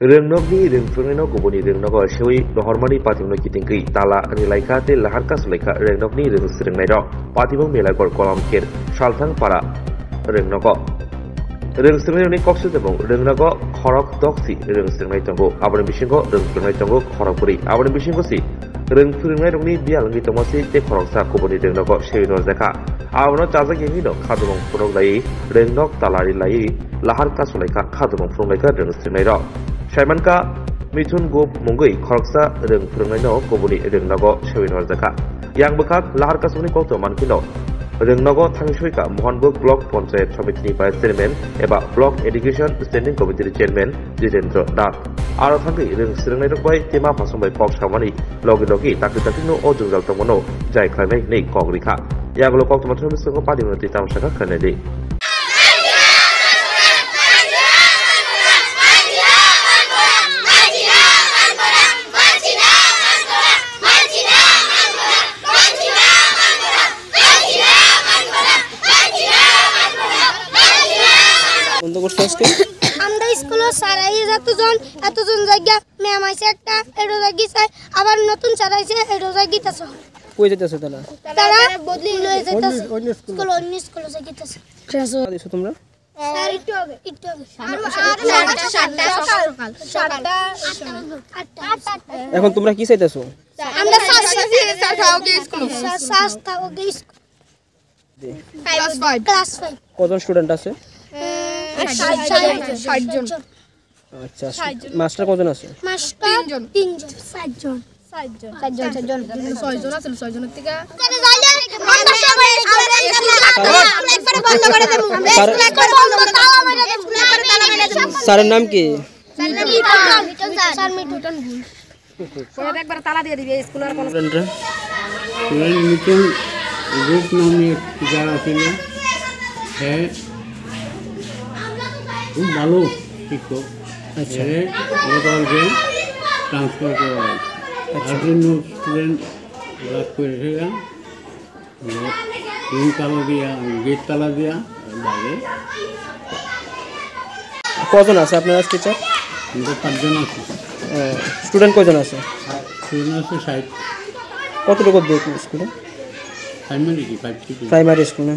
Rengnokni rengfrungno kubuni rengnogo sewi lohormani patimno kitingki tala nilaika te laharka sulaika rengnokni rengsrengnaido patibong melagor kolam kir salthang para rengnogo rengsrengnai koksu tebong rengnogo khorok doksi rengsrengnai tongo aboni bisingo rengsrengnai tongo khorokpuri aboni bisingo si rengfrungnai rongni bialangi tomosi te khoroksa kubuni rengnogo sewi norjaka abono chajak yengino khadumong phurok lai rengnok talari lai laharka sulaika khadumong phurunglaika rengsrengnaido Shaimanka Mithun Gop Mungui Khoroksa Reng Phurungnaino Kobuni Rengnago Sewi Norjaka Yang Bekak Laharka Suni Kokto Mankino Rengnago Thangsuika Mohanbuk Block Panchayat Samitini Vice Chairman eba Block Education Standing Committee Chairman Jitendra Das Aro Thangi Reng Srengnai Rokbai Tema Pasumbai Pok Samani Logi Logi Takino O Jungjal Tomono Jai Khlaimai Nei Kogrika Yaglo Kokto Mathumi Sungo Padimati Tamsaka Khanedi আমরা স্কুলে সারাই এতজন জায়গা ma'am আইছে একটা এরো জায়গা চাই আবার নতুন সারাইছে এরো জায়গা আছে কই যেতেছে তারা বদলি লয়ে যেতেছে স্কুল অন্য স্কুলে যাইতেছে ক্লাসে দিছো তোমরা স্যার একটু আগে সকাল 8টা এখন তোমরা কি চাইতেছো আমরা স্যার থাকোগে স্কুল ক্লাস 5 কতজন স্টুডেন্ট আছে 60 জন আচ্ছা মাস্টার কতজন আছে মাস্টার 3 জন 7 জন 6 জন আছে 6 জনের থেকে স্যারের নাম কি স্যার মিঠুন স্যার একবার তালা দিয়ে দিবে স্কুলের কোন মিঠুন গ্রুপ নামে যারা ছিল হ্যাঁ খুব ভালো শিক্ষক আচ্ছা ওদেরকে ট্রান্সফার করা হয় আর জন্য স্টুডেন্ট রাত করেছিলাম রুম তালা দিয়া গেট তালা দিয়া বাইরে কজন আছে আপনার টিচার কিন্তু 5 জন আছে স্টুডেন্ট কজন আছে স্টুডেন্ট আছে 60 কতটুকু দূর স্কুলে প্রাইমারি প্রাইমারি স্কুল না